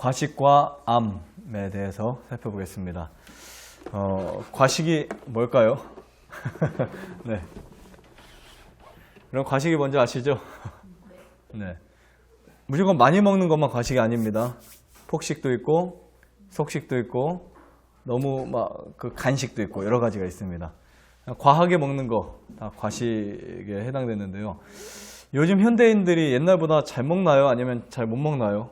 과식과 암에 대해서 살펴보겠습니다. 과식이 뭘까요? 네. 그럼 과식이 뭔지 아시죠? 네. 무조건 많이 먹는 것만 과식이 아닙니다. 폭식도 있고, 속식도 있고, 너무 그 간식도 있고 여러 가지가 있습니다. 과하게 먹는 거 다 과식에 해당되는데요. 요즘 현대인들이 옛날보다 잘 먹나요? 아니면 잘 못 먹나요?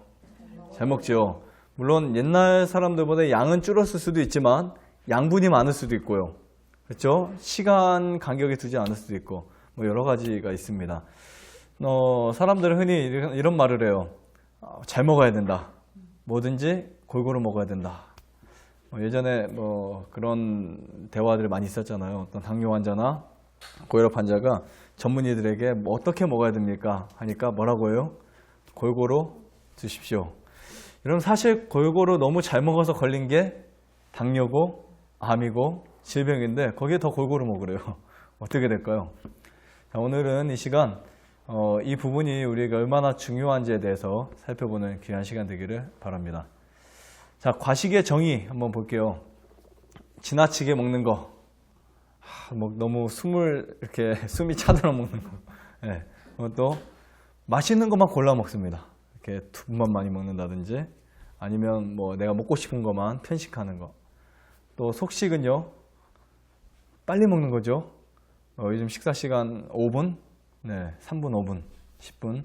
잘 먹죠. 물론 옛날 사람들보다 양은 줄었을 수도 있지만 양분이 많을 수도 있고요. 그렇죠? 시간 간격에 두지 않을 수도 있고 뭐 여러 가지가 있습니다. 사람들은 흔히 이런 말을 해요. 잘 먹어야 된다. 뭐든지 골고루 먹어야 된다. 예전에 그런 대화들이 많이 있었잖아요. 어떤 당뇨 환자나 고혈압 환자가 전문의들에게 어떻게 먹어야 됩니까? 하니까 뭐라고 해요? 골고루 드십시오. 여러분 사실 골고루 너무 잘 먹어서 걸린 게 당뇨고 암이고 질병인데 거기에 더 골고루 먹으래요. 어떻게 될까요? 자, 오늘은 이 시간 이 부분이 우리에게 얼마나 중요한지에 대해서 살펴보는 귀한 시간 되기를 바랍니다. 자, 과식의 정의 한번 볼게요. 지나치게 먹는 거, 너무 숨이 차들어 먹는 거. 네. 또 맛있는 것만 골라 먹습니다. 이렇게 두부만 많이 먹는다든지, 아니면 내가 먹고 싶은 것만 편식하는 거. 또 속식은요, 빨리 먹는 거죠. 요즘 식사 시간 5분, 3분, 5분, 10분.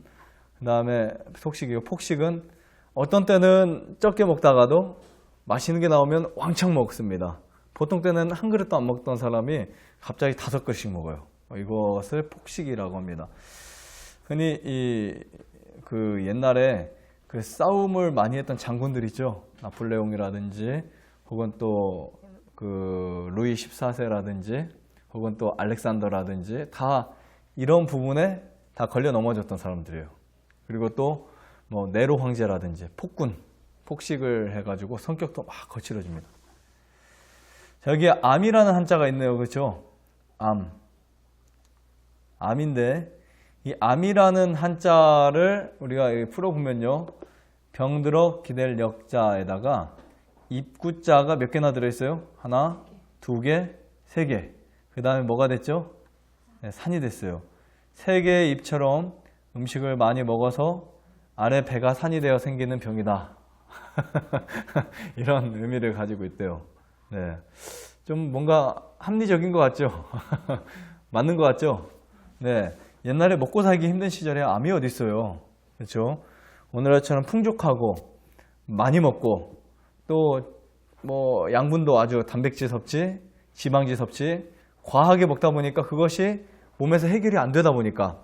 그 다음에 속식이요. 폭식은 어떤 때는 적게 먹다가도 맛있는 게 나오면 왕창 먹습니다. 보통 때는 한 그릇도 안 먹던 사람이 갑자기 5그릇씩 먹어요. 이것을 폭식이라고 합니다. 흔히 옛날에 그 싸움을 많이 했던 장군들 있죠. 나폴레옹이라든지 혹은 또 루이 14세라든지 혹은 또 알렉산더라든지 다 이런 부분에 다 걸려 넘어졌던 사람들이에요. 그리고 또 네로 황제라든지 폭식을 해가지고 성격도 막 거칠어집니다. 자, 여기에 암이라는 한자가 있네요. 그렇죠? 암인데 이 암이라는 한자를 우리가 풀어보면요. 병들어 기댈 역자에다가 입구자가 몇 개나 들어있어요? 하나, 두 개, 세 개. 그 다음에 뭐가 됐죠? 산이 됐어요. 세 개의 입처럼 음식을 많이 먹어서 아래 배가 산이 되어 생기는 병이다. 이런 의미를 가지고 있대요. 네. 좀 뭔가 합리적인 것 같죠? 맞는 것 같죠? 네. 옛날에 먹고 살기 힘든 시절에 암이 어디 있어요? 그렇죠? 오늘날처럼 풍족하고 많이 먹고 또 양분도 아주 단백질 섭취, 지방질 섭취 과하게 먹다 보니까 그것이 몸에서 해결이 안 되다 보니까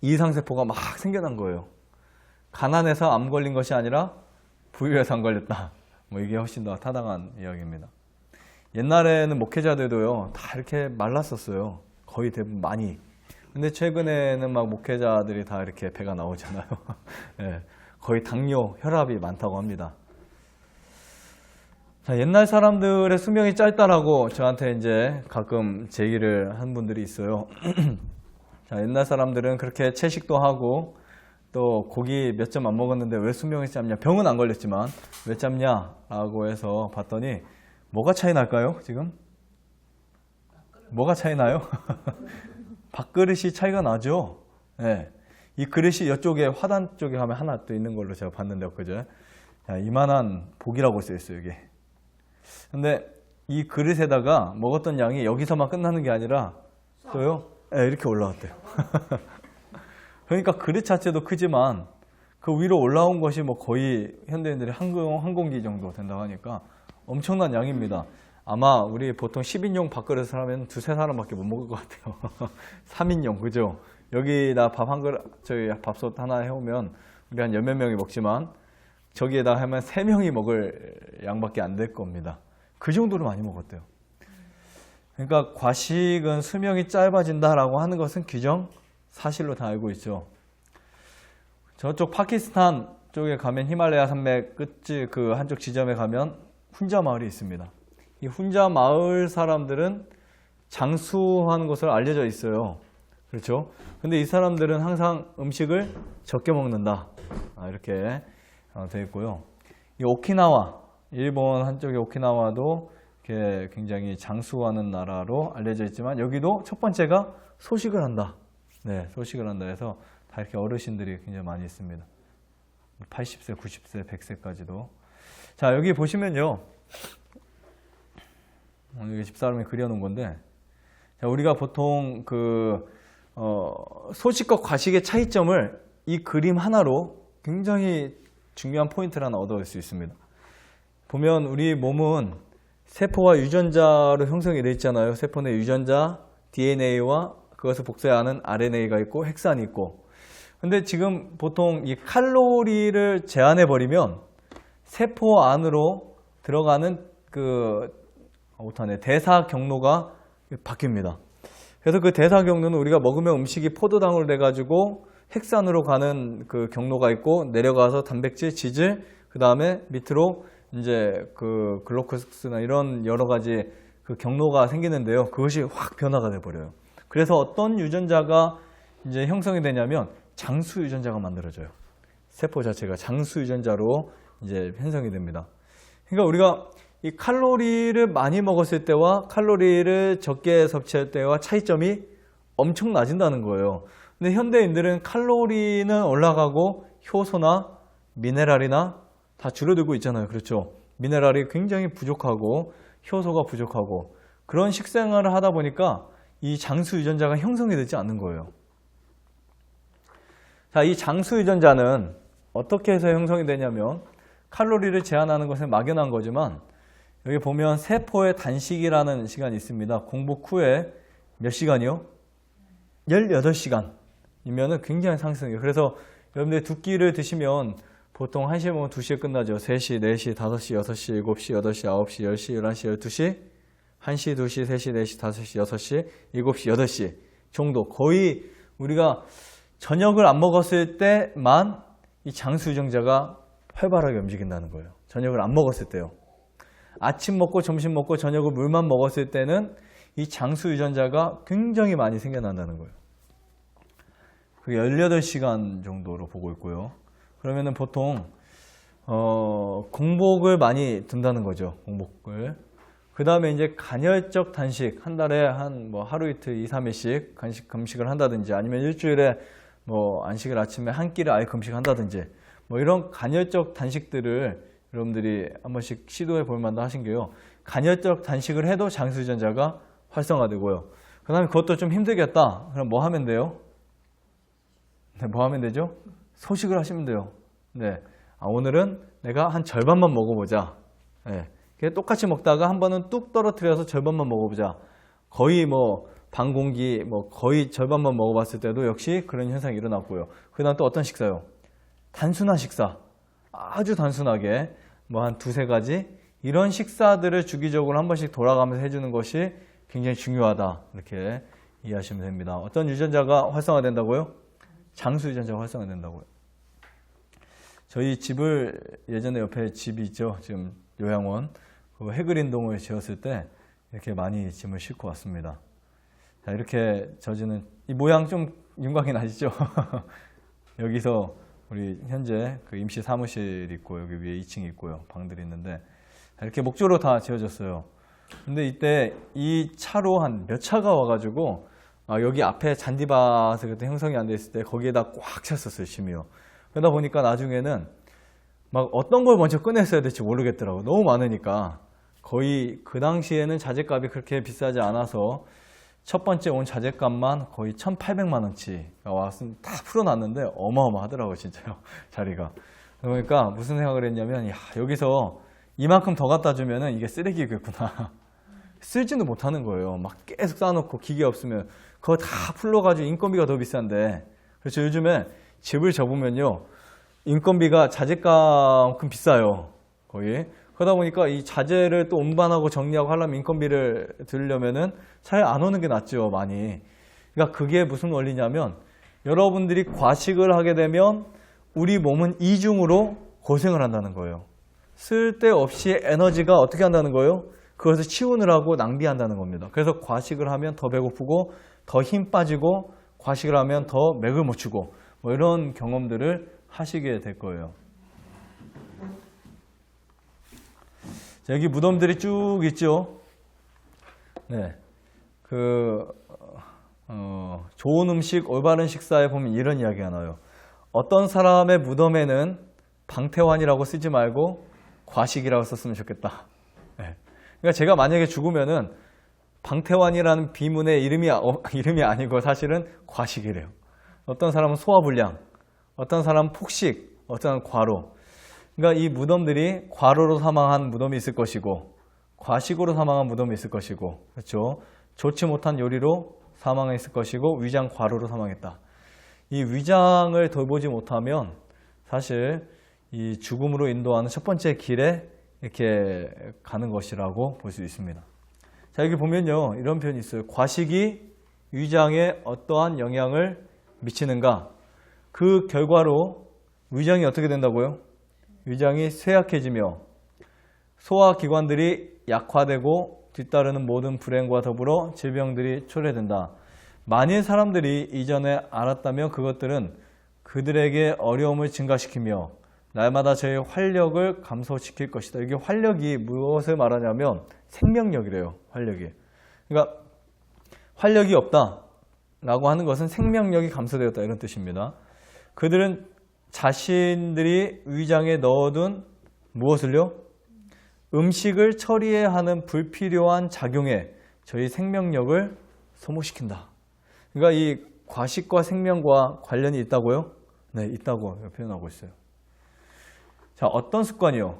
이상세포가 막 생겨난 거예요. 가난해서 암 걸린 것이 아니라 부유해서 안 걸렸다. 이게 훨씬 더 타당한 이야기입니다. 옛날에는 목회자들도요, 다 이렇게 말랐었어요. 거의 대부분 많이. 근데 최근에는 목회자들이 다 이렇게 배가 나오잖아요. 네, 거의 당뇨, 혈압이 많다고 합니다. 자, 옛날 사람들의 수명이 짧다라고 저한테 이제 가끔 제기를 한 분들이 있어요. 자, 옛날 사람들은 그렇게 채식도 하고 또 고기 몇 점 안 먹었는데 왜 수명이 짧냐? 병은 안 걸렸지만 왜 짧냐라고 해서 봤더니 뭐가 차이 날까요? 지금? 뭐가 차이 나요? 밥그릇이 차이가 나죠. 네. 이 그릇이 이쪽에 화단 쪽에 하면 하나 또 있는 걸로 제가 봤는데 그죠? 이만한 복이라고 써 있어요 이게. 근데 이 그릇에다가 먹었던 양이 여기서만 끝나는 게 아니라 또요, 이렇게 올라왔대요. 그러니까 그릇 자체도 크지만 그 위로 올라온 것이 거의 현대인들이 한 공기 정도 된다고 하니까 엄청난 양입니다. 아마 우리 보통 10인용 밥그릇을 하면 두세 사람밖에 못 먹을 것 같아요. 3인용, 그죠? 여기다 밥 한 그릇, 저희 밥솥 하나 해오면 우리 한 열몇 명이 먹지만 저기에다 하면 3명이 먹을 양밖에 안 될 겁니다. 그 정도로 많이 먹었대요. 그러니까 과식은 수명이 짧아진다라고 하는 것은 규정 사실로 다 알고 있죠. 저쪽 파키스탄 쪽에 가면 히말라야 산맥 끝이 그 한쪽 지점에 가면 훈자 마을이 있습니다. 이 훈자 마을 사람들은 장수하는 것으로 알려져 있어요. 그렇죠? 근데 이 사람들은 항상 음식을 적게 먹는다. 이렇게 되어 있고요. 이 오키나와, 일본 한쪽의 오키나와도 이렇게 굉장히 장수하는 나라로 알려져 있지만 여기도 첫 번째가 소식을 한다. 네, 소식을 한다 해서 다 이렇게 어르신들이 굉장히 많이 있습니다. 80세, 90세, 100세까지도. 자, 여기 보시면요. 여기 집사람이 그려놓은 건데, 자, 우리가 보통 소식과 과식의 차이점을 이 그림 하나로 굉장히 중요한 포인트를 하나 얻어올 수 있습니다. 보면 우리 몸은 세포와 유전자로 형성이 되어 있잖아요. 세포 내 유전자, DNA와 그것을 복사하는 RNA가 있고 핵산이 있고. 근데 지금 보통 이 칼로리를 제한해 버리면 세포 안으로 들어가는 대사 경로가 바뀝니다. 그래서 그 대사 경로는 우리가 먹으면 음식이 포도당으로 돼 가지고 핵산으로 가는 그 경로가 있고, 내려가서 단백질, 지질, 그 다음에 밑으로 이제 그 글루코스나 이런 여러 가지 그 경로가 생기는데요. 그것이 확 변화가 돼 버려요. 그래서 어떤 유전자가 이제 형성이 되냐면 장수 유전자가 만들어져요. 세포 자체가 장수 유전자로 이제 편성이 됩니다. 그러니까 우리가 이 칼로리를 많이 먹었을 때와 칼로리를 적게 섭취할 때와 차이점이 엄청 낮아진다는 거예요. 근데 현대인들은 칼로리는 올라가고 효소나 미네랄이나 다 줄어들고 있잖아요. 그렇죠? 미네랄이 굉장히 부족하고 효소가 부족하고 그런 식생활을 하다 보니까 이 장수 유전자가 형성이 되지 않는 거예요. 자, 이 장수 유전자는 어떻게 해서 형성이 되냐면 칼로리를 제한하는 것은 막연한 거지만 여기 보면 세포의 단식이라는 시간이 있습니다. 공복 후에 몇 시간이요? 18시간이면 굉장히 상승해요. 그래서 여러분들 두 끼를 드시면 보통 1시에 먹으면 2시에 끝나죠. 3시, 4시, 5시, 6시, 7시, 8시, 9시, 10시, 11시, 12시, 1시, 2시, 3시, 4시, 5시, 6시, 7시, 8시 정도. 거의 우리가 저녁을 안 먹었을 때만 이 장수 유전자가 활발하게 움직인다는 거예요. 저녁을 안 먹었을 때요. 아침 먹고 점심 먹고 저녁을 물만 먹었을 때는 이 장수 유전자가 굉장히 많이 생겨난다는 거예요. 그게 18시간 정도로 보고 있고요. 그러면은 보통 공복을 많이 둔다는 거죠. 공복을. 그 다음에 이제 간헐적 단식, 한 달에 하루 이틀 2, 3일씩 금식을 한다든지, 아니면 일주일에 안식을 아침에 한 끼를 아예 금식한다든지, 이런 간헐적 단식들을 여러분들이 한 번씩 시도해 볼 만도 하신 게요. 간헐적 단식을 해도 장수 유전자가 활성화되고요. 그 다음에 그것도 좀 힘들겠다. 그럼 뭐 하면 돼요? 네, 뭐 하면 되죠? 소식을 하시면 돼요. 네. 오늘은 내가 한 절반만 먹어보자. 네. 똑같이 먹다가 한 번은 뚝 떨어뜨려서 절반만 먹어보자. 거의 반 공기, 거의 절반만 먹어봤을 때도 역시 그런 현상이 일어났고요. 그 다음 또 어떤 식사요? 단순한 식사. 아주 단순하게 한 두세 가지 이런 식사들을 주기적으로 한 번씩 돌아가면서 해주는 것이 굉장히 중요하다. 이렇게 이해하시면 됩니다. 어떤 유전자가 활성화된다고요? 장수 유전자가 활성화된다고요. 저희 집을 예전에 옆에 집이 있죠. 지금 요양원. 그 해그린동을 지었을 때 이렇게 많이 짐을 싣고 왔습니다. 자, 이렇게 저지는 이 모양 좀 윤곽이 나시죠? 여기서 우리 현재 그 임시 사무실 있고 여기 위에 2층 있고요. 방들이 있는데 이렇게 목조로 다 지어졌어요. 근데 이때 이 차로 한 몇 차가 와가지고 여기 앞에 잔디밭이 그때 형성이 안 돼 있을 때 거기에다 꽉 찼었어요. 심이요. 그러다 보니까 나중에는 어떤 걸 먼저 꺼냈어야 될지 모르겠더라고요. 너무 많으니까. 거의 그 당시에는 자재값이 그렇게 비싸지 않아서 첫 번째 온 자재값만 거의 1,800만 원치가 왔으면 다 풀어놨는데 어마어마하더라고요. 진짜요. 자리가. 그러니까 무슨 생각을 했냐면 여기서 이만큼 더 갖다 주면은 이게 쓰레기겠구나. 쓸지도 못하는 거예요. 계속 쌓아놓고 기계 없으면 그거 다 풀러가지고 인건비가 더 비싼데. 그래서 요즘에 집을 접으면요. 인건비가 자재값만큼 비싸요. 거의. 그러다 보니까 이 자재를 또 운반하고 정리하고 하려면 인건비를 들려면은 차라리 안 오는 게 낫죠, 많이. 그러니까 그게 무슨 원리냐면 여러분들이 과식을 하게 되면 우리 몸은 이중으로 고생을 한다는 거예요. 쓸데없이 에너지가 어떻게 한다는 거예요? 그것을 치우느라고 낭비한다는 겁니다. 그래서 과식을 하면 더 배고프고 더 힘 빠지고 과식을 하면 더 맥을 못 추고 이런 경험들을 하시게 될 거예요. 자, 여기 무덤들이 쭉 있죠. 네. 좋은 음식, 올바른 식사에 보면 이런 이야기가 나와요. 어떤 사람의 무덤에는 방태환이라고 쓰지 말고 과식이라고 썼으면 좋겠다. 네. 그러니까 제가 만약에 죽으면은 방태환이라는 비문의 이름이 아니고 사실은 과식이래요. 어떤 사람은 소화불량, 어떤 사람은 폭식, 어떤 사람은 과로. 그러니까 이 무덤들이 과로로 사망한 무덤이 있을 것이고 과식으로 사망한 무덤이 있을 것이고, 그렇죠? 좋지 못한 요리로 사망했을 것이고 위장 과로로 사망했다. 이 위장을 돌보지 못하면 사실 이 죽음으로 인도하는 첫 번째 길에 이렇게 가는 것이라고 볼 수 있습니다. 자, 여기 보면요, 이런 표현이 있어요. 과식이 위장에 어떠한 영향을 미치는가? 그 결과로 위장이 어떻게 된다고요? 위장이 쇠약해지며 소화기관들이 약화되고 뒤따르는 모든 불행과 더불어 질병들이 초래된다. 만일 사람들이 이전에 알았다면 그것들은 그들에게 어려움을 증가시키며 날마다 저의 활력을 감소시킬 것이다. 이게 활력이 무엇을 말하냐면 생명력이래요. 활력이. 그러니까 활력이 없다라고 하는 것은 생명력이 감소되었다 이런 뜻입니다. 그들은 자신들이 위장에 넣어둔 무엇을요? 음식을 처리해야 하는 불필요한 작용에 저희 생명력을 소모시킨다. 그러니까 이 과식과 생명과 관련이 있다고요? 네, 있다고 표현하고 있어요. 자, 어떤 습관이요?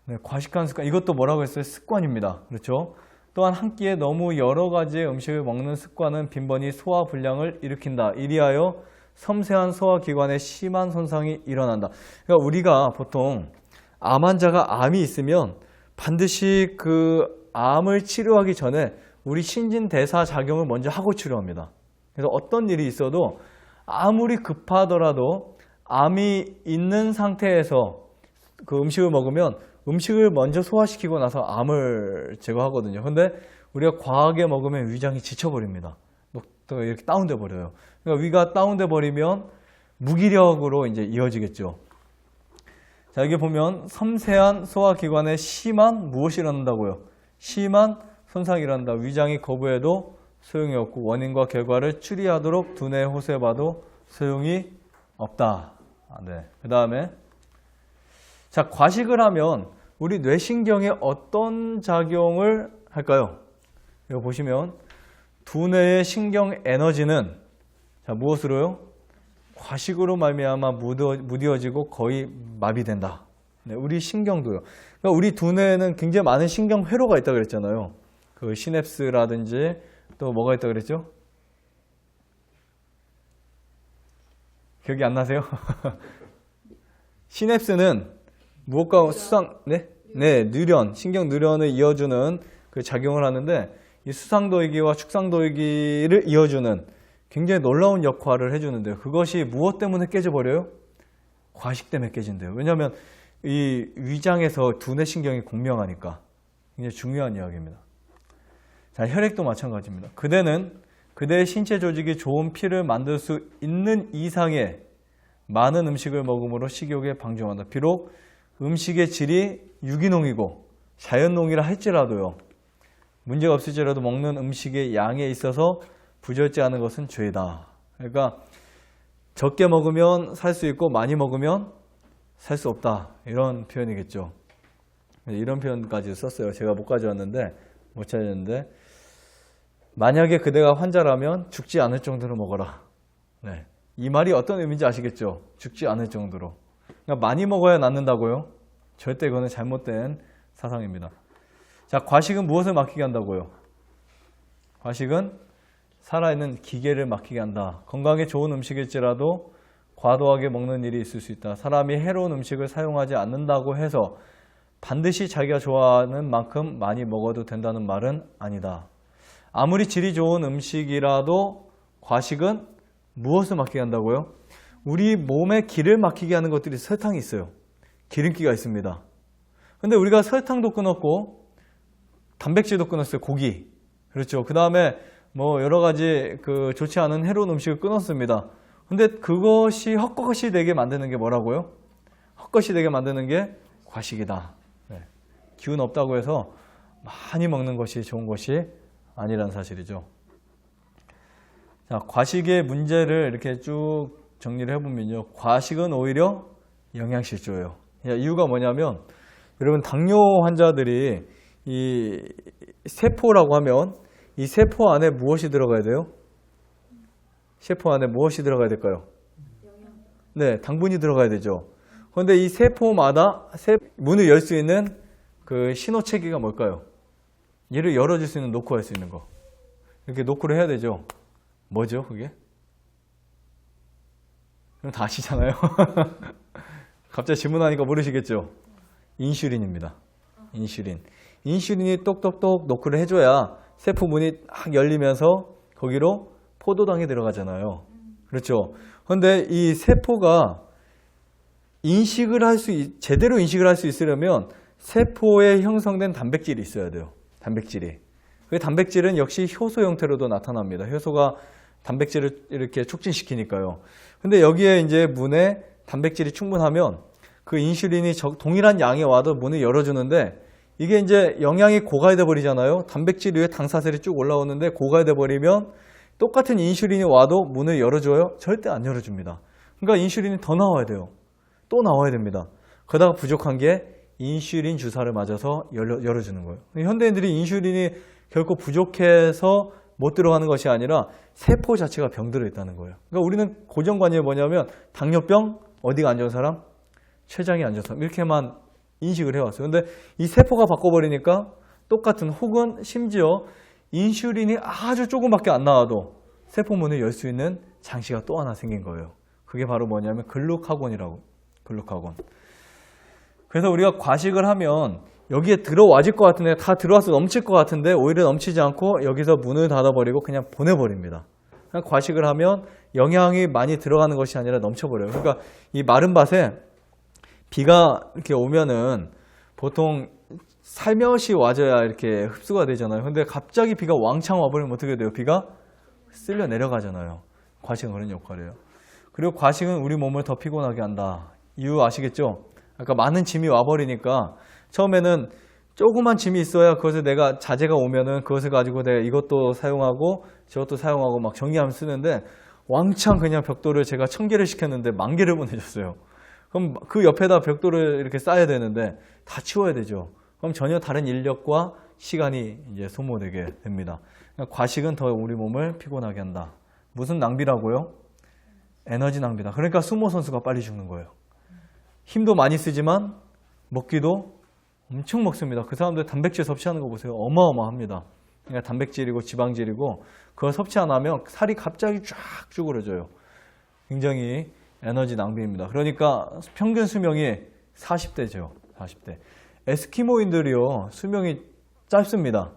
네, 과식한 습관. 이것도 뭐라고 했어요? 습관입니다. 그렇죠? 또한 한 끼에 너무 여러 가지의 음식을 먹는 습관은 빈번히 소화불량을 일으킨다. 이리하여 섬세한 소화기관에 심한 손상이 일어난다. 그러니까 우리가 보통 암 환자가 암이 있으면 반드시 그 암을 치료하기 전에 우리 신진대사 작용을 먼저 하고 치료합니다. 그래서 어떤 일이 있어도 아무리 급하더라도 암이 있는 상태에서 그 음식을 먹으면 음식을 먼저 소화시키고 나서 암을 제거하거든요. 근데 우리가 과하게 먹으면 위장이 지쳐버립니다. 또 이렇게 다운돼 버려요. 그러니까 위가 다운돼 버리면 무기력으로 이제 이어지겠죠. 자, 여기 보면 섬세한 소화기관에 심한 무엇이 일어난다고요? 심한 손상이 일어난다. 위장이 거부해도 소용이 없고 원인과 결과를 추리하도록 두뇌에 호소해봐도 소용이 없다. 네. 그 다음에 자, 과식을 하면 우리 뇌신경에 어떤 작용을 할까요? 이거 보시면 두뇌의 신경 에너지는 자, 무엇으로요? 과식으로 말미암아 무뎌지고 거의 마비된다. 네, 우리 신경도요. 그러니까 우리 두뇌에는 굉장히 많은 신경 회로가 있다고 그랬잖아요. 그 시냅스라든지 또 뭐가 있다고 그랬죠? 기억이 안 나세요? 시냅스는 무엇과 네, 뉴런, 신경 뉴런을 이어주는 그 작용을 하는데 이 수상도이기와 축상도이기를 이어주는 굉장히 놀라운 역할을 해주는데요. 그것이 무엇 때문에 깨져버려요? 과식 때문에 깨진대요. 왜냐하면 이 위장에서 두뇌 신경이 공명하니까 굉장히 중요한 이야기입니다. 자, 혈액도 마찬가지입니다. 그대는 그대의 신체 조직이 좋은 피를 만들 수 있는 이상의 많은 음식을 먹음으로 식욕에 방종한다. 비록 음식의 질이 유기농이고 자연농이라 할지라도요. 문제가 없을지라도 먹는 음식의 양에 있어서 부절제하는 것은 죄다. 그러니까 적게 먹으면 살 수 있고 많이 먹으면 살 수 없다. 이런 표현이겠죠. 이런 표현까지 썼어요. 제가 못 가져왔는데 못 찾았는데 만약에 그대가 환자라면 죽지 않을 정도로 먹어라. 네. 이 말이 어떤 의미인지 아시겠죠? 죽지 않을 정도로. 그러니까 많이 먹어야 낫는다고요? 절대 그거는 잘못된 사상입니다. 자, 과식은 무엇을 막히게 한다고요? 과식은 살아있는 기계를 막히게 한다. 건강에 좋은 음식일지라도 과도하게 먹는 일이 있을 수 있다. 사람이 해로운 음식을 사용하지 않는다고 해서 반드시 자기가 좋아하는 만큼 많이 먹어도 된다는 말은 아니다. 아무리 질이 좋은 음식이라도 과식은 무엇을 막히게 한다고요? 우리 몸에 기를 막히게 하는 것들이 설탕이 있어요. 기름기가 있습니다. 근데 우리가 설탕도 끊었고 단백질도 끊었어요. 고기. 그렇죠. 그 다음에 뭐 여러 가지 그 좋지 않은 해로운 음식을 끊었습니다. 근데 그것이 헛것이 되게 만드는 게 뭐라고요? 헛것이 되게 만드는 게 과식이다. 네. 기운 없다고 해서 많이 먹는 것이 좋은 것이 아니라는 사실이죠. 자, 과식의 문제를 이렇게 쭉 정리를 해보면요. 과식은 오히려 영양실조예요. 이유가 뭐냐면 여러분 당뇨 환자들이 이 세포라고 하면 이 세포 안에 무엇이 들어가야 돼요? 세포 안에 무엇이 들어가야 될까요? 네, 당분이 들어가야 되죠. 그런데 이 세포마다 문을 열 수 있는 그 신호체계가 뭘까요? 얘를 열어줄 수 있는 노크할 수 있는 거. 이렇게 노크를 해야 되죠. 뭐죠, 그게? 그럼 다 아시잖아요. 갑자기 질문하니까 모르시겠죠? 인슐린입니다. 인슐린. 인슐린이 똑똑똑 노크를 해줘야 세포 문이 딱 열리면서 거기로 포도당이 들어가잖아요. 그렇죠? 그런데 이 세포가 제대로 인식을 할 수 있으려면 세포에 형성된 단백질이 있어야 돼요. 단백질이. 그 단백질은 역시 효소 형태로도 나타납니다. 효소가 단백질을 이렇게 촉진시키니까요. 근데 여기에 이제 문에 단백질이 충분하면 그 인슐린이 동일한 양이 와도 문을 열어주는데 이게 이제 영양이 고갈돼 버리잖아요. 단백질 위에 당사슬이 쭉 올라오는데 고갈돼 버리면 똑같은 인슐린이 와도 문을 열어줘요? 절대 안 열어줍니다. 그러니까 인슐린이 더 나와야 돼요. 또 나와야 됩니다. 그러다가 부족한 게 인슐린 주사를 맞아서 열어주는 거예요. 현대인들이 인슐린이 결코 부족해서 못 들어가는 것이 아니라 세포 자체가 병들어 있다는 거예요. 그러니까 우리는 고정관념이 뭐냐면 당뇨병 어디가 안 좋은 사람? 췌장이 안 좋은 사람. 이렇게만 인식을 해왔어요. 근데 이 세포가 바꿔버리니까 똑같은 혹은 심지어 인슐린이 아주 조금밖에 안 나와도 세포 문을 열 수 있는 장치가 또 하나 생긴 거예요. 그게 바로 뭐냐면 글루카곤이라고. 글루카곤. 그래서 우리가 과식을 하면 여기에 들어와질 것 같은데 다 들어와서 넘칠 것 같은데 오히려 넘치지 않고 여기서 문을 닫아버리고 그냥 보내버립니다. 그냥 과식을 하면 영양이 많이 들어가는 것이 아니라 넘쳐버려요. 그러니까 이 마른 밭에 비가 이렇게 오면은 보통 살며시 와줘야 이렇게 흡수가 되잖아요. 근데 갑자기 비가 왕창 와버리면 어떻게 돼요? 비가 쓸려 내려가잖아요. 과식은 그런 역할이에요. 그리고 과식은 우리 몸을 더 피곤하게 한다. 이유 아시겠죠? 그러니까 많은 짐이 와버리니까 처음에는 조그만 짐이 있어야 그것을 내가 자재가 오면은 그것을 가지고 내가 이것도 사용하고 저것도 사용하고 막 정리하면 쓰는데 왕창 그냥 벽돌을 제가 1000개를 시켰는데 10,000개를 보내줬어요. 그럼 그 옆에다 벽돌을 이렇게 쌓아야 되는데 다 치워야 되죠. 그럼 전혀 다른 인력과 시간이 이제 소모되게 됩니다. 그러니까 과식은 더 우리 몸을 피곤하게 한다. 무슨 낭비라고요? 에너지 낭비다. 그러니까 수모 선수가 빨리 죽는 거예요. 힘도 많이 쓰지만 먹기도 엄청 먹습니다. 그 사람들 단백질 섭취하는 거 보세요. 어마어마합니다. 그러니까 단백질이고 지방질이고 그걸 섭취 안 하면 살이 갑자기 쫙 쭈그러져요. 굉장히 에너지 낭비입니다. 그러니까 평균 수명이 40대죠. 40대. 에스키모인들이요. 수명이 짧습니다.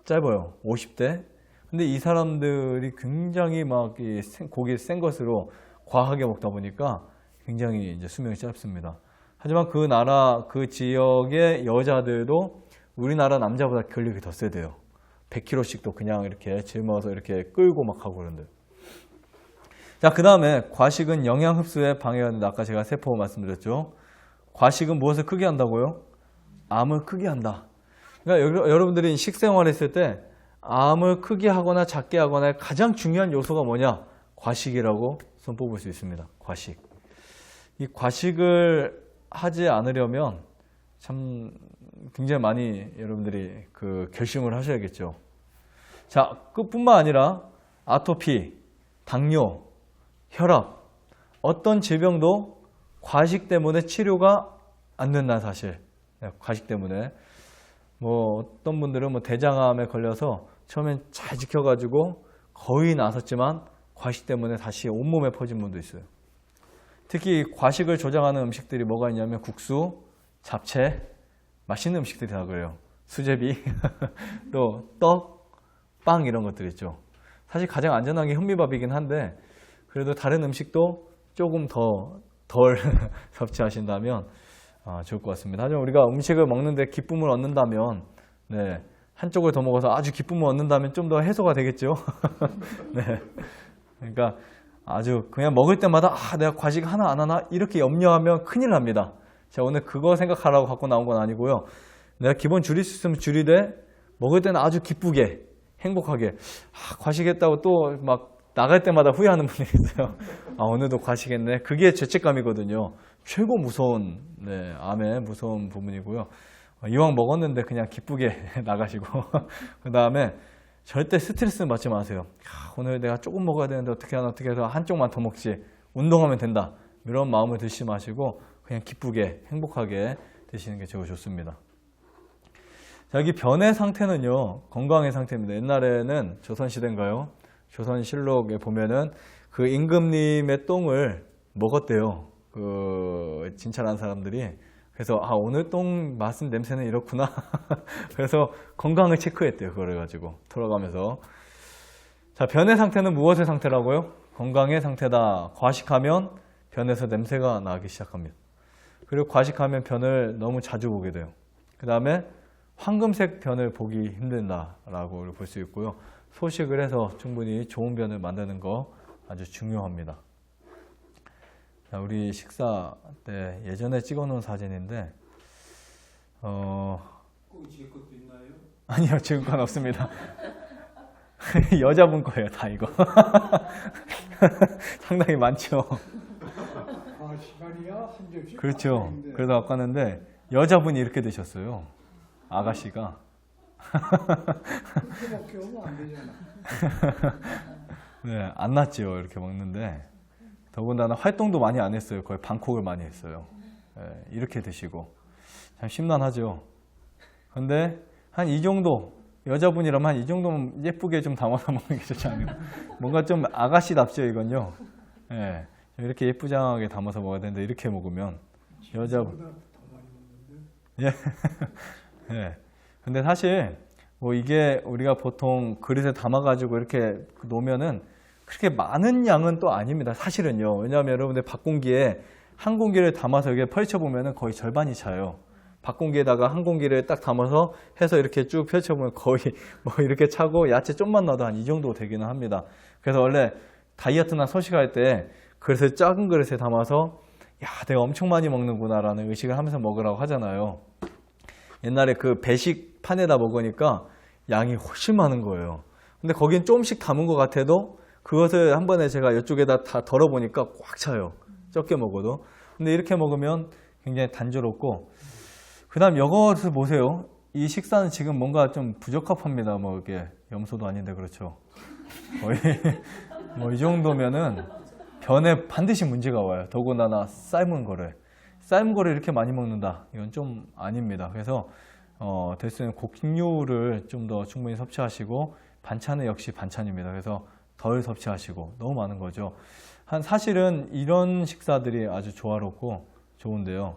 짧아요. 50대. 근데 이 사람들이 굉장히 막 고기 센 것으로 과하게 먹다 보니까 굉장히 이제 수명이 짧습니다. 하지만 그 나라, 그 지역의 여자들도 우리나라 남자보다 근력이 더 세대요. 100kg씩도 그냥 이렇게 짊어서 이렇게 끌고 막 하고 그러는데. 자, 그 다음에 과식은 영양 흡수에 방해가 된다. 아까 제가 세포 말씀드렸죠. 과식은 무엇을 크게 한다고요? 암을 크게 한다. 그러니까 여러분들이 식생활 했을 때 암을 크게 하거나 작게 하거나 가장 중요한 요소가 뭐냐? 과식이라고 손꼽을 수 있습니다. 과식. 이 과식을 하지 않으려면 참 굉장히 많이 여러분들이 그 결심을 하셔야겠죠. 자, 그뿐만 아니라 아토피, 당뇨, 혈압, 어떤 질병도 과식 때문에 치료가 안 된다는 사실. 과식 때문에. 뭐 어떤 분들은 뭐 대장암에 걸려서 처음엔 잘 지켜가지고 거의 나섰지만 과식 때문에 다시 온몸에 퍼진 분도 있어요. 특히 과식을 조장하는 음식들이 뭐가 있냐면 국수, 잡채, 맛있는 음식들이 다 그래요. 수제비, 또 떡, 빵 이런 것들 있죠. 사실 가장 안전한 게 현미밥이긴 한데 그래도 다른 음식도 조금 덜 섭취하신다면 좋을 것 같습니다. 하지만 우리가 음식을 먹는데 기쁨을 얻는다면 네, 한쪽을 더 먹어서 아주 기쁨을 얻는다면 좀 더 해소가 되겠죠. 네, 그러니까 아주 그냥 먹을 때마다 내가 과식 하나 안 하나 이렇게 염려하면 큰일 납니다. 제가 오늘 그거 생각하라고 갖고 나온 건 아니고요. 내가 기본 줄일 수 있으면 줄이되 먹을 때는 아주 기쁘게 행복하게 과식했다고 또 막 나갈 때마다 후회하는 분이 있어요. 오늘도 과식했네. 그게 죄책감이거든요. 최고 무서운 암의 무서운 부분이고요. 이왕 먹었는데 그냥 기쁘게 나가시고 그 다음에 절대 스트레스 받지 마세요. 오늘 내가 조금 먹어야 되는데 어떻게 해서 한쪽만 더 먹지. 운동하면 된다. 이런 마음을 드시지 마시고 그냥 기쁘게 행복하게 드시는 게 제일 좋습니다. 자, 여기 변의 상태는요, 건강의 상태입니다. 옛날에는 조선시대인가요? 조선실록에 보면은 그 임금님의 똥을 먹었대요. 그 진찰한 사람들이. 그래서 오늘 똥 맛은 냄새는 이렇구나. 그래서 건강을 체크했대요. 그래 가지고 돌아가면서. 자, 변의 상태는 무엇의 상태라고요? 건강의 상태다. 과식하면 변에서 냄새가 나기 시작합니다. 그리고 과식하면 변을 너무 자주 보게 돼요. 그 다음에 황금색 변을 보기 힘든다라고 볼 수 있고요. 소식을 해서 충분히 좋은 변을 만드는 거 아주 중요합니다. 자, 우리 식사 때 예전에 찍어놓은 사진인데, 꼭 제 것도 있나요? 아니요, 지금 건 없습니다. 여자분 거예요, 다 이거. 상당히 많죠. 시간이야 한 접시. 그렇죠. 그래서 아까 는데 여자분이 이렇게 되셨어요. 아가씨가. 그렇게 오면 안 되잖아. 네, 안 났죠. 이렇게 먹는데. 더군다나 활동도 많이 안 했어요. 거의 방콕을 많이 했어요. 네, 이렇게 드시고. 참 심란하죠. 근데 한 이 정도, 여자분이라면 한 이 정도면 예쁘게 좀 담아서 먹는 게 좋지 않아요? 뭔가 좀 아가씨답죠, 이건요. 네, 이렇게 예쁘장하게 담아서 먹어야 되는데, 이렇게 먹으면 여자분. 예. 네. 근데 사실 뭐 이게 우리가 보통 그릇에 담아가지고 이렇게 놓으면은 그렇게 많은 양은 또 아닙니다. 사실은요. 왜냐하면 여러분들 밥 공기에 한 공기를 담아서 여기에 펼쳐보면은 거의 절반이 차요. 밥 공기에다가 한 공기를 딱 담아서 해서 이렇게 쭉 펼쳐보면 거의 뭐 이렇게 차고 야채 좀만 넣어도 한 이 정도 되기는 합니다. 그래서 원래 다이어트나 서식할 때 그릇을 작은 그릇에 담아서 야, 내가 엄청 많이 먹는구나라는 의식을 하면서 먹으라고 하잖아요. 옛날에 그 배식판에다 먹으니까 양이 훨씬 많은 거예요. 근데 거긴 조금씩 담은 것 같아도 그것을 한 번에 제가 이쪽에다 다 덜어보니까 꽉 차요. 적게 먹어도. 근데 이렇게 먹으면 굉장히 단조롭고, 그 다음 이것을 보세요. 이 식사는 지금 뭔가 좀 부적합합니다. 뭐 이게 염소도 아닌데 그렇죠. 거의 뭐 이 정도면은 변에 반드시 문제가 와요. 더군다나 삶은 거를. 삶은 거를 이렇게 많이 먹는다. 이건 좀 아닙니다. 그래서 될 수 있는 곡류를 좀 더 충분히 섭취하시고, 반찬은 역시 반찬입니다. 그래서 덜 섭취하시고, 너무 많은 거죠. 사실은 이런 식사들이 아주 조화롭고 좋은데요.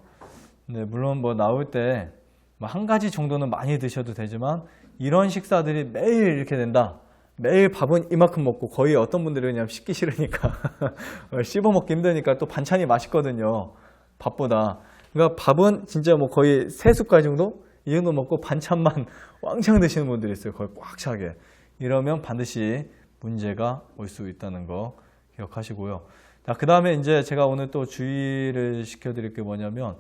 근데 물론 뭐 나올 때 한 가지 정도는 많이 드셔도 되지만, 이런 식사들이 매일 이렇게 된다. 매일 밥은 이만큼 먹고, 거의 어떤 분들은 그냥 씹기 싫으니까 씹어 먹기 힘드니까 또 반찬이 맛있거든요. 밥보다. 그러니까 밥은 진짜 뭐 거의 3숟갈 정도? 이 정도 먹고 반찬만 왕창 드시는 분들이 있어요. 거의 꽉 차게. 이러면 반드시 문제가 올 수 있다는 거 기억하시고요. 자, 그 다음에 이제 제가 오늘 또 주의를 시켜드릴 게 뭐냐면,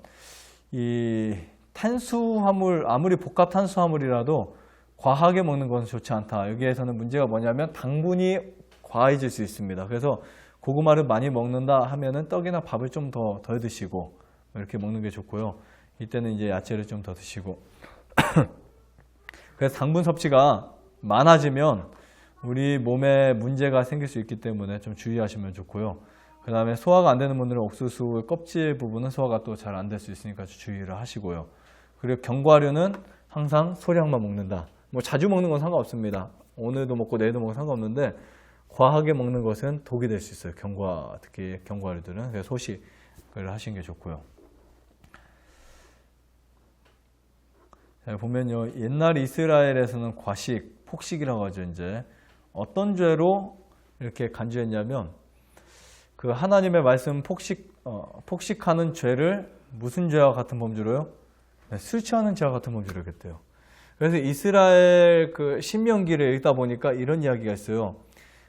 이 탄수화물, 아무리 복합 탄수화물이라도 과하게 먹는 것은 좋지 않다. 여기에서는 문제가 뭐냐면 당분이 과해질 수 있습니다. 그래서 고구마를 많이 먹는다 하면은 떡이나 밥을 좀 덜 드시고 이렇게 먹는 게 좋고요. 이때는 이제 야채를 좀 더 드시고. 그래서 당분 섭취가 많아지면 우리 몸에 문제가 생길 수 있기 때문에 좀 주의하시면 좋고요. 그 다음에 소화가 안 되는 분들은 옥수수 껍질 부분은 소화가 또 잘 안 될 수 있으니까 주의를 하시고요. 그리고 견과류는 항상 소량만 먹는다. 뭐 자주 먹는 건 상관없습니다. 오늘도 먹고 내일도 먹고 상관없는데, 과하게 먹는 것은 독이 될 수 있어요. 특히 견과류들은. 그래서 소식을 하시는 게 좋고요. 자, 보면요, 옛날 이스라엘에서는 과식, 폭식이라고 하죠. 이제 어떤 죄로 이렇게 간주했냐면, 그 하나님의 말씀 폭식하는 죄를 무슨 죄와 같은 범죄로요? 네, 술 취하는 죄와 같은 범죄로 했대요. 그래서 이스라엘 그 신명기를 읽다 보니까 이런 이야기가 있어요.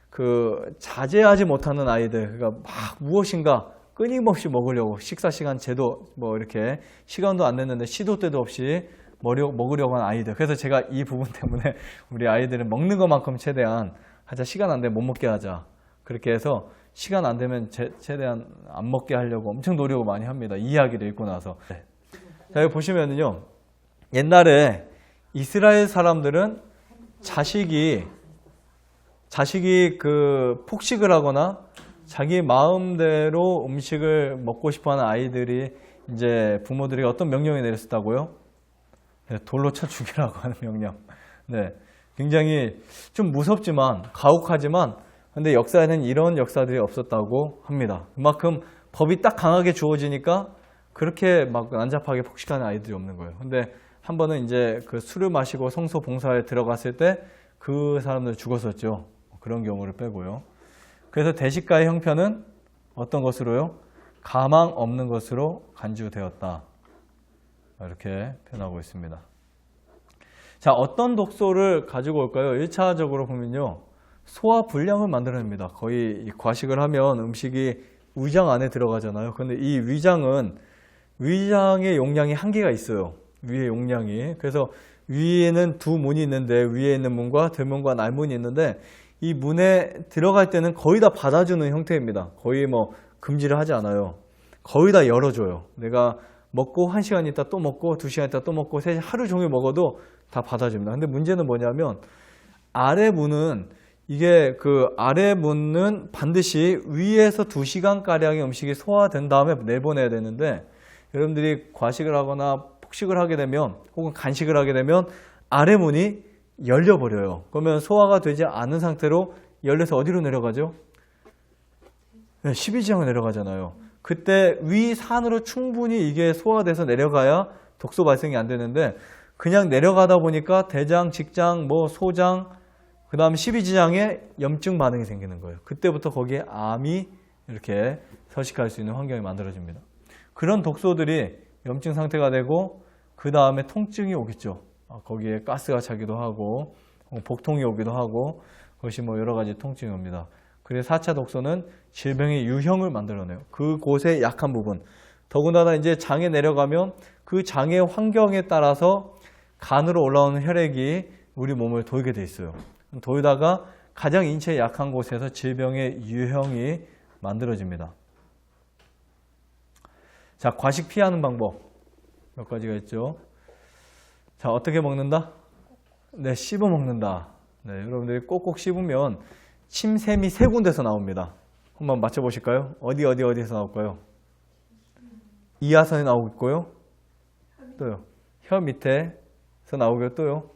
그 자제하지 못하는 아이들, 그러니까 막 무엇인가 끊임없이 먹으려고 식사 시간 제도 뭐 이렇게 시간도 안 냈는데 시도 때도 없이 먹으려고 하는 아이들. 그래서 제가 이 부분 때문에 우리 아이들은 먹는 것만큼 최대한 하자. 시간 안 되면 못 먹게 하자. 그렇게 해서 시간 안 되면 최대한 안 먹게 하려고 엄청 노력을 많이 합니다. 이 이야기를 읽고 나서. 네. 자, 여기 보시면은요. 옛날에 이스라엘 사람들은 자식이 그 폭식을 하거나 자기 마음대로 음식을 먹고 싶어 하는 아이들이 이제 부모들이 어떤 명령을 내렸었다고요? 네, 돌로 쳐 죽이라고 하는 명령. 네. 굉장히 좀 무섭지만, 가혹하지만, 근데 역사에는 이런 역사들이 없었다고 합니다. 그만큼 법이 딱 강하게 주어지니까 그렇게 막 난잡하게 폭식하는 아이들이 없는 거예요. 근데 한 번은 이제 그 술을 마시고 성소 봉사에 들어갔을 때 그 사람들 죽었었죠. 그런 경우를 빼고요. 그래서 대식가의 형편은 어떤 것으로요? 가망 없는 것으로 간주되었다. 이렇게 표현하고 있습니다. 자, 어떤 독소를 가지고 올까요? 1차적으로 보면요. 소화 불량을 만들어냅니다. 거의 과식을 하면 음식이 위장 안에 들어가잖아요. 근데 이 위장의 용량이 한계가 있어요. 위의 용량이. 그래서 위에는 두 문이 있는데 위에 있는 문과 뒷문과 날문이 있는데 이 문에 들어갈 때는 거의 다 받아주는 형태입니다. 거의 뭐 금지를 하지 않아요. 거의 다 열어줘요. 내가 먹고 1시간 있다 또 먹고 2시간 있다 또 먹고 하루 종일 먹어도 다 받아줍니다. 근데 문제는 뭐냐면 아래 문은 이게 그 아래 문은 반드시 위에서 2시간가량의 음식이 소화된 다음에 내보내야 되는데 여러분들이 과식을 하거나 폭식을 하게 되면 혹은 간식을 하게 되면 아래 문이 열려버려요. 그러면 소화가 되지 않은 상태로 열려서 어디로 내려가죠? 네, 12지장으로 내려가잖아요. 그때 위 산으로 충분히 이게 소화돼서 내려가야 독소 발생이 안 되는데 그냥 내려가다 보니까 대장, 직장, 뭐 소장, 그 다음에 12지장에 염증 반응이 생기는 거예요. 그때부터 거기에 암이 이렇게 서식할 수 있는 환경이 만들어집니다. 그런 독소들이 염증 상태가 되고 그 다음에 통증이 오겠죠. 거기에 가스가 차기도 하고 복통이 오기도 하고 그것이 뭐 여러 가지 통증이 옵니다. 그래서 4차 독소는 질병의 유형을 만들어내요. 그곳의 약한 부분. 더군다나 이제 장에 내려가면 그 장의 환경에 따라서 간으로 올라오는 혈액이 우리 몸을 돌게 돼 있어요. 돌다가 가장 인체에 약한 곳에서 질병의 유형이 만들어집니다. 자, 과식 피하는 방법 몇 가지가 있죠. 자, 어떻게 먹는다? 네, 씹어 먹는다. 네, 여러분들이 꼭꼭 씹으면 침샘이 3군데서 나옵니다. 한번 맞춰보실까요? 어디에서 나올까요? 이하선에 나오고요. 또요. 혀 밑에서 나오고요. 또요.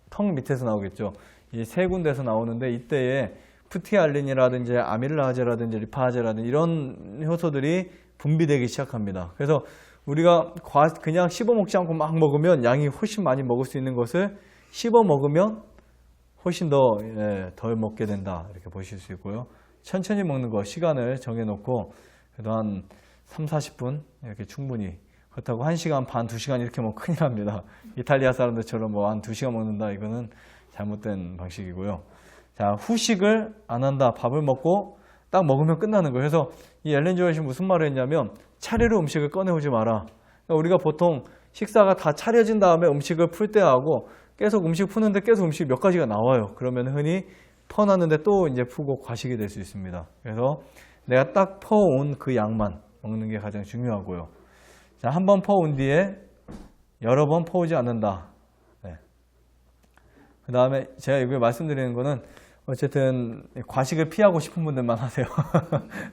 턱 밑에서 나오겠죠. 이 3군데서 나오는데 이때에 프티알린이라든지 아밀라아제라든지 리파아제라든지 이런 효소들이 분비되기 시작합니다. 그래서 우리가 그냥 씹어 먹지 않고 막 먹으면 양이 훨씬 많이 먹을 수 있는 것을 씹어 먹으면 훨씬 더 덜 먹게 된다. 이렇게 보실 수 있고요. 천천히 먹는 거 시간을 정해놓고 그래도 한 3, 40분 이렇게 충분히 그렇다고 1시간 반, 2시간 이렇게 먹으면 큰일 납니다. 이탈리아 사람들처럼 뭐 한 2시간 먹는다 이거는 잘못된 방식이고요. 자, 후식을 안 한다. 밥을 먹고 딱 먹으면 끝나는 거예요. 그래서 이 엘렌 지 화이트이 무슨 말을 했냐면 차례로 음식을 꺼내오지 마라. 그러니까 우리가 보통 식사가 다 차려진 다음에 음식을 풀 때 하고 계속 음식 푸는데 계속 음식 몇 가지가 나와요. 그러면 흔히 퍼놨는데 또 이제 푸고 과식이 될 수 있습니다. 그래서 내가 딱 퍼온 그 양만 먹는 게 가장 중요하고요. 자, 한 번 퍼온 뒤에 여러 번 퍼오지 않는다. 네. 그 다음에 제가 이거 말씀드리는 거는 어쨌든 과식을 피하고 싶은 분들만 하세요.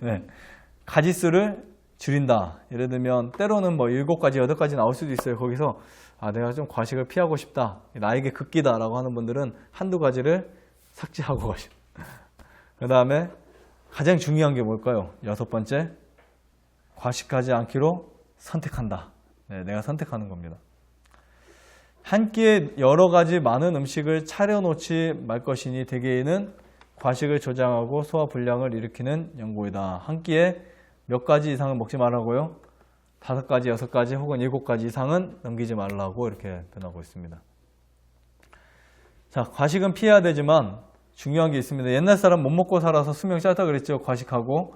네. 가지수를 줄인다. 예를 들면 때로는 뭐 7가지, 8가지 나올 수도 있어요. 거기서 내가 좀 과식을 피하고 싶다. 나에게 극기다라고 하는 분들은 한두 가지를 삭제하고 가십니다. 그 다음에 가장 중요한 게 뭘까요? 6번째, 과식하지 않기로 선택한다. 네, 내가 선택하는 겁니다. 한 끼에 여러 가지 많은 음식을 차려놓지 말 것이니 대개인은 과식을 조장하고 소화불량을 일으키는 연고이다. 한 끼에 몇 가지 이상은 먹지 말라고요? 5가지, 6가지 혹은 7가지 이상은 넘기지 말라고 이렇게 변하고 있습니다. 자, 과식은 피해야 되지만 중요한 게 있습니다. 옛날 사람 못 먹고 살아서 수명 짧다 그랬죠. 과식하고.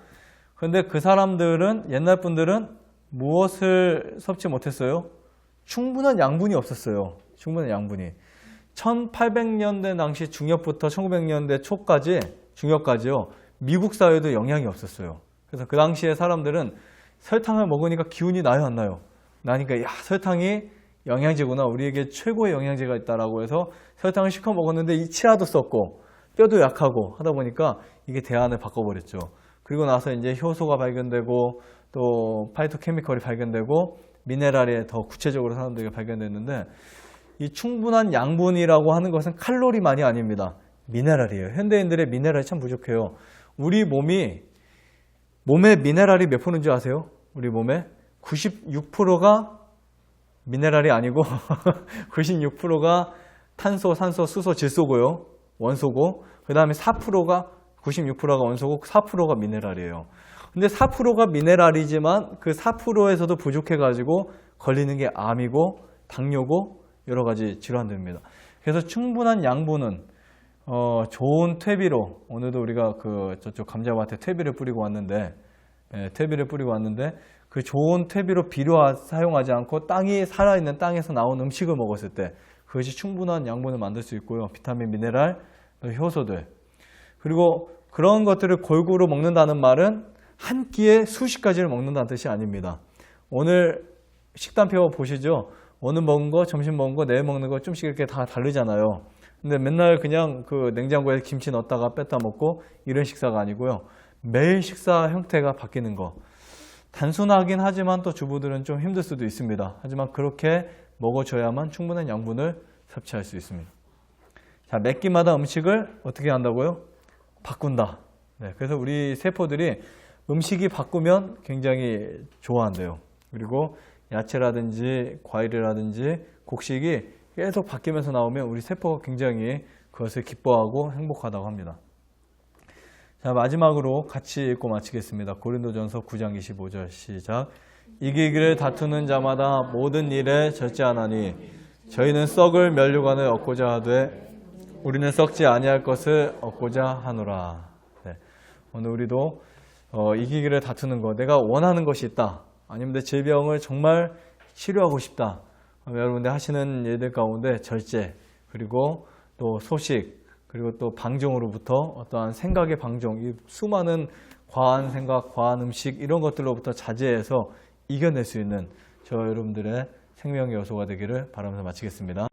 그런데 그 사람들은 옛날 분들은 무엇을 섭취 못했어요? 충분한 양분이 없었어요. 충분한 양분이. 1800년대 당시 중엽부터 1900년대 초까지, 중엽까지요, 미국 사회도 영향이 없었어요. 그래서 그 당시에 사람들은 설탕을 먹으니까 기운이 나요, 안 나요? 나니까, 야, 설탕이 영양제구나. 우리에게 최고의 영양제가 있다라고 해서 설탕을 시켜 먹었는데 이 치아도 썼고, 뼈도 약하고 하다 보니까 이게 대안을 바꿔버렸죠. 그리고 나서 이제 효소가 발견되고, 또 파이토케미컬이 발견되고, 미네랄이 더 구체적으로 사람들에게 발견됐는데, 이 충분한 양분이라고 하는 것은 칼로리만이 아닙니다. 미네랄이에요. 현대인들의 미네랄이 참 부족해요. 우리 몸에 미네랄이 몇 프로인지 아세요? 우리 몸에 96%가 미네랄이 아니고 96%가 탄소, 산소, 수소, 질소고요. 원소고. 그 다음에 96%가 원소고 4%가 미네랄이에요. 근데 4%가 미네랄이지만 그 4%에서도 부족해가지고 걸리는 게 암이고 당뇨고 여러 가지 질환들입니다. 그래서 충분한 양분은 좋은 퇴비로, 오늘도 우리가 저쪽 감자밭에 퇴비를 뿌리고 왔는데, 그 좋은 퇴비로 비료 사용하지 않고 땅이 살아있는 땅에서 나온 음식을 먹었을 때 그것이 충분한 양분을 만들 수 있고요. 비타민, 미네랄, 효소들. 그리고 그런 것들을 골고루 먹는다는 말은 한 끼에 수십 가지를 먹는다는 뜻이 아닙니다. 오늘 식단표 보시죠. 오늘 먹은 거, 점심 먹은 거, 내일 먹는 거 좀씩 이렇게 다 다르잖아요. 근데 맨날 그냥 그 냉장고에 김치 넣었다가 뺐다 먹고 이런 식사가 아니고요. 매일 식사 형태가 바뀌는 거. 단순하긴 하지만 또 주부들은 좀 힘들 수도 있습니다. 하지만 그렇게 먹어줘야만 충분한 양분을 섭취할 수 있습니다. 자, 몇 끼마다 음식을 어떻게 한다고요? 바꾼다. 네, 그래서 우리 세포들이 음식이 바꾸면 굉장히 좋아한대요. 그리고 야채라든지 과일이라든지 곡식이 계속 바뀌면서 나오면 우리 세포가 굉장히 그것을 기뻐하고 행복하다고 합니다. 자, 마지막으로 같이 읽고 마치겠습니다. 고린도전서 9장 25절 시작. 이기기를 다투는 자마다 모든 일에 절제하나니 저희는 썩을 면류관을 얻고자 하되 우리는 썩지 아니할 것을 얻고자 하노라. 네. 오늘 우리도 이기기를 다투는 것, 내가 원하는 것이 있다. 아니면 내 질병을 정말 치료하고 싶다. 여러분들 하시는 일들 가운데 절제, 그리고 또 소식, 그리고 또 방종으로부터 어떠한 생각의 방종, 이 수많은 과한 생각, 과한 음식 이런 것들로부터 자제해서 이겨낼 수 있는 저 여러분들의 생명의 요소가 되기를 바라면서 마치겠습니다.